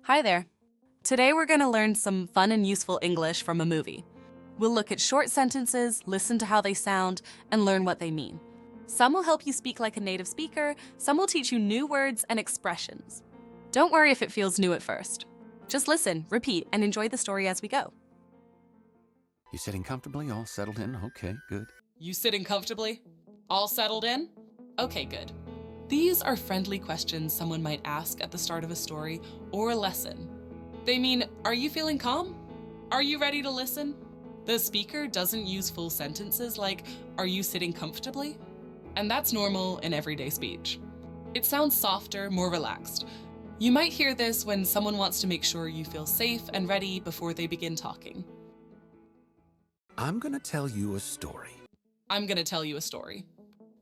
Hi there. Today we're going to learn some fun and useful English from a movie. We'll look at short sentences, listen to how they sound, and learn what they mean. Some will help you speak like a native speaker, some will teach you new words and expressions. Don't worry if it feels new at first. Just listen, repeat, and enjoy the story as we go. You sitting comfortably, all settled in? Okay, good. You sitting comfortably? All settled in? Okay, good. These are friendly questions someone might ask at the start of a story or a lesson. They mean, are you feeling calm? Are you ready to listen? The speaker doesn't use full sentences like, are you sitting comfortably? And that's normal in everyday speech. It sounds softer, more relaxed. You might hear this when someone wants to make sure you feel safe and ready before they begin talking. I'm gonna tell you a story. I'm gonna tell you a story.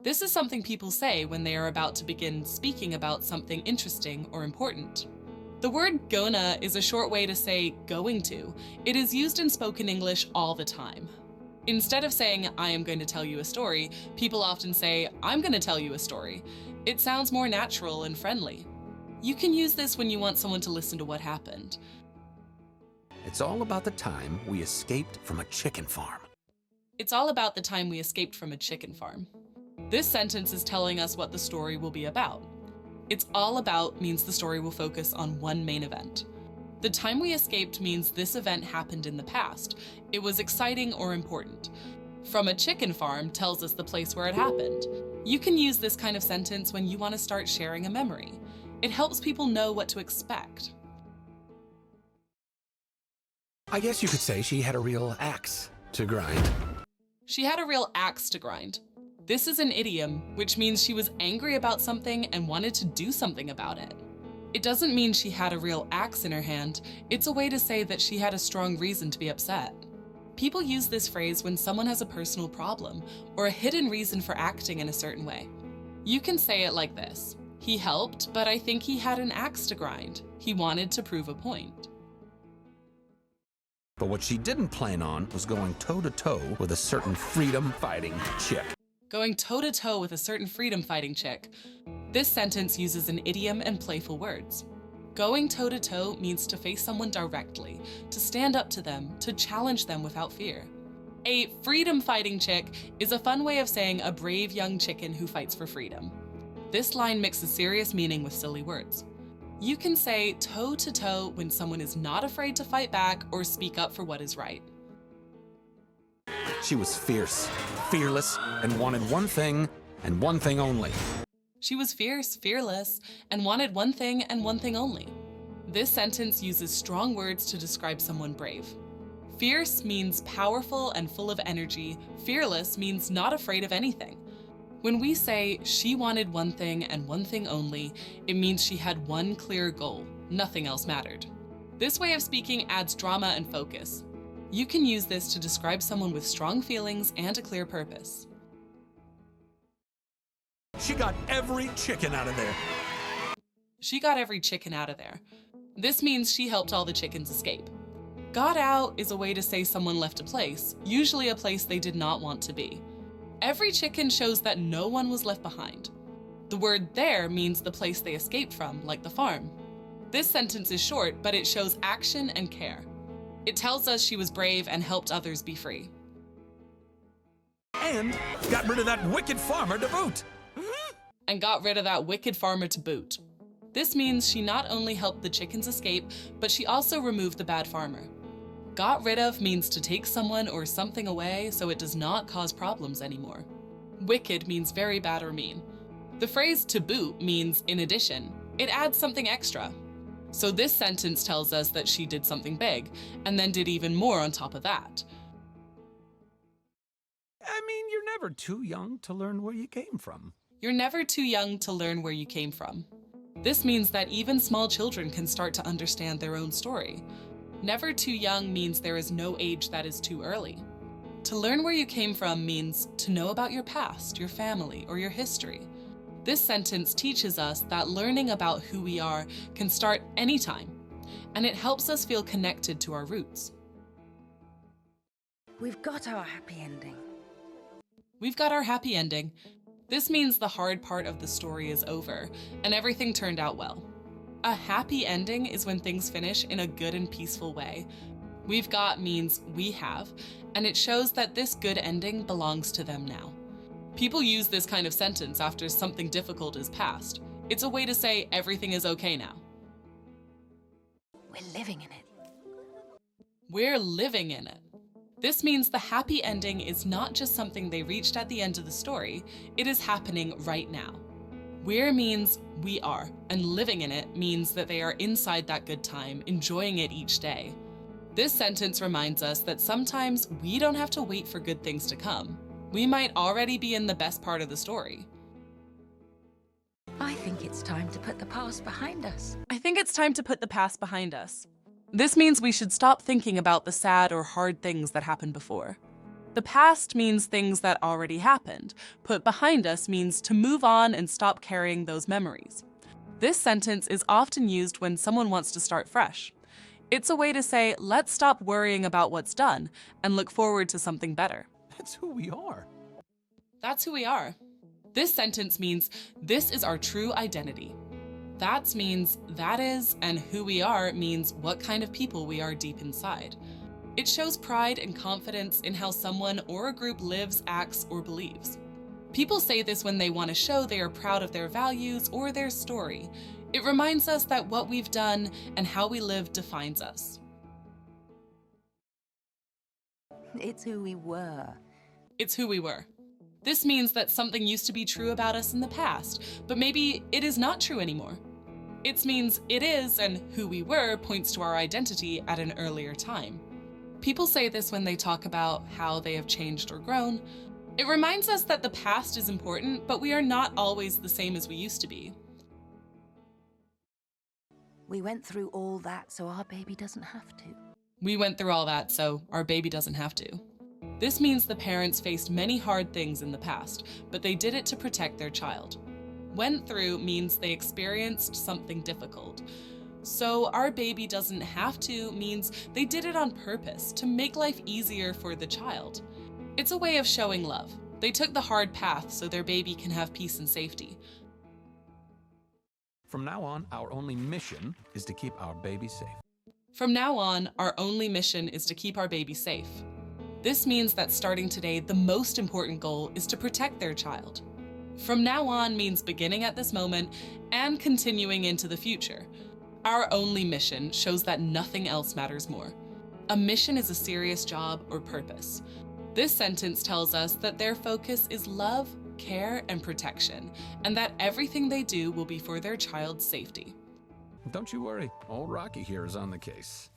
This is something people say when they are about to begin speaking about something interesting or important. The word gonna is a short way to say going to. It is used in spoken English all the time. Instead of saying, I am going to tell you a story, people often say, I'm going to tell you a story. It sounds more natural and friendly. You can use this when you want someone to listen to what happened. It's all about the time we escaped from a chicken farm. It's all about the time we escaped from a chicken farm. This sentence is telling us what the story will be about. It's all about means the story will focus on one main event. The time we escaped means this event happened in the past. It was exciting or important. From a chicken farm tells us the place where it happened. You can use this kind of sentence when you want to start sharing a memory. It helps people know what to expect. I guess you could say she had a real axe to grind. She had a real axe to grind. This is an idiom, which means she was angry about something and wanted to do something about it. It doesn't mean she had a real axe in her hand. It's a way to say that she had a strong reason to be upset. People use this phrase when someone has a personal problem or a hidden reason for acting in a certain way. You can say it like this: he helped, but I think he had an axe to grind. He wanted to prove a point. But what she didn't plan on was going toe-to-toe with a certain freedom-fighting chick. Going toe-to-toe with a certain freedom-fighting chick. This sentence uses an idiom and playful words. Going toe-to-toe means to face someone directly, to stand up to them, to challenge them without fear. A freedom-fighting chick is a fun way of saying a brave young chicken who fights for freedom. This line mixes serious meaning with silly words. You can say toe-to-toe when someone is not afraid to fight back or speak up for what is right. She was fierce, fearless, and wanted one thing and one thing only. She was fierce, fearless, and wanted one thing and one thing only. This sentence uses strong words to describe someone brave. Fierce means powerful and full of energy. Fearless means not afraid of anything. When we say she wanted one thing and one thing only, it means she had one clear goal. Nothing else mattered. This way of speaking adds drama and focus. You can use this to describe someone with strong feelings and a clear purpose. She got every chicken out of there. She got every chicken out of there. This means she helped all the chickens escape. Got out is a way to say someone left a place, usually a place they did not want to be. Every chicken shows that no one was left behind. The word there means the place they escaped from, like the farm. This sentence is short, but it shows action and care. It tells us she was brave and helped others be free. And got rid of that wicked farmer to boot. And got rid of that wicked farmer to boot. This means she not only helped the chickens escape, but she also removed the bad farmer. Got rid of means to take someone or something away so it does not cause problems anymore. Wicked means very bad or mean. The phrase to boot means in addition. It adds something extra. So this sentence tells us that she did something big, and then did even more on top of that. I mean, you're never too young to learn where you came from. You're never too young to learn where you came from. This means that even small children can start to understand their own story. Never too young means there is no age that is too early. To learn where you came from means to know about your past, your family, or your history. This sentence teaches us that learning about who we are can start anytime, and it helps us feel connected to our roots. We've got our happy ending. We've got our happy ending. This means the hard part of the story is over, and everything turned out well. A happy ending is when things finish in a good and peaceful way. We've got means we have, and it shows that this good ending belongs to them now. People use this kind of sentence after something difficult is past. It's a way to say everything is okay now. We're living in it. We're living in it. This means the happy ending is not just something they reached at the end of the story, it is happening right now. We're means we are, and living in it means that they are inside that good time, enjoying it each day. This sentence reminds us that sometimes we don't have to wait for good things to come. We might already be in the best part of the story. I think it's time to put the past behind us. I think it's time to put the past behind us. This means we should stop thinking about the sad or hard things that happened before. The past means things that already happened. Put behind us means to move on and stop carrying those memories. This sentence is often used when someone wants to start fresh. It's a way to say, let's stop worrying about what's done and look forward to something better. That's who we are. That's who we are. This sentence means this is our true identity. That means that is, and who we are means what kind of people we are deep inside. It shows pride and confidence in how someone or a group lives, acts, or believes. People say this when they want to show they are proud of their values or their story. It reminds us that what we've done and how we live defines us. It's who we were. It's who we were. This means that something used to be true about us in the past, but maybe it is not true anymore. It means it is, and who we were points to our identity at an earlier time. People say this when they talk about how they have changed or grown. It reminds us that the past is important, but we are not always the same as we used to be. We went through all that so our baby doesn't have to. We went through all that, so our baby doesn't have to. This means the parents faced many hard things in the past, but they did it to protect their child. Went through means they experienced something difficult. So our baby doesn't have to means they did it on purpose to make life easier for the child. It's a way of showing love. They took the hard path so their baby can have peace and safety. From now on, our only mission is to keep our baby safe. From now on, our only mission is to keep our baby safe. This means that starting today, the most important goal is to protect their child. From now on means beginning at this moment and continuing into the future. Our only mission shows that nothing else matters more. A mission is a serious job or purpose. This sentence tells us that their focus is love, care, and protection, and that everything they do will be for their child's safety. Don't you worry, old Rocky here is on the case.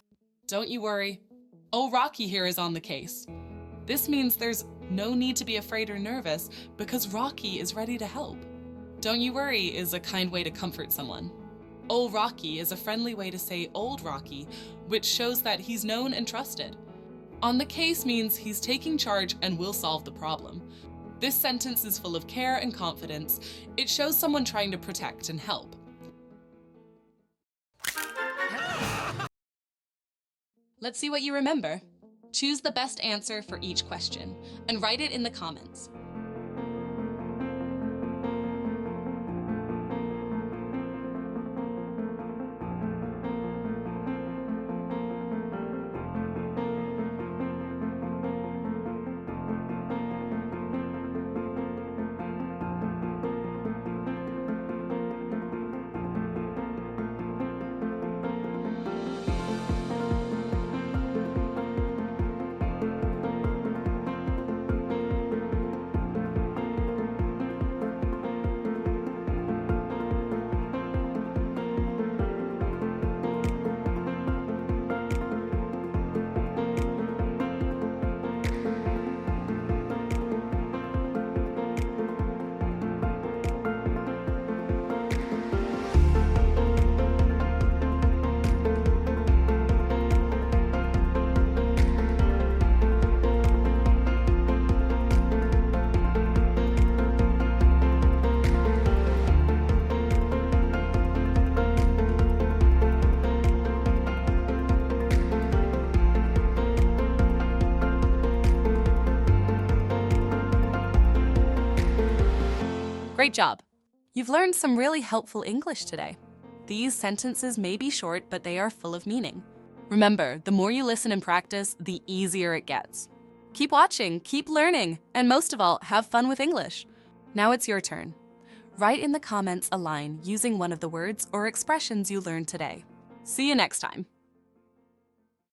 Don't you worry. Oh, Rocky here is on the case. This means there's no need to be afraid or nervous because Rocky is ready to help. Don't you worry is a kind way to comfort someone. Old Rocky is a friendly way to say old Rocky, which shows that he's known and trusted. On the case means he's taking charge and will solve the problem. This sentence is full of care and confidence. It shows someone trying to protect and help. Let's see what you remember. Choose the best answer for each question and write it in the comments. Great job! You've learned some really helpful English today. These sentences may be short, but they are full of meaning. Remember, the more you listen and practice, the easier it gets. Keep watching, keep learning, and most of all, have fun with English. Now it's your turn. Write in the comments a line using one of the words or expressions you learned today. See you next time.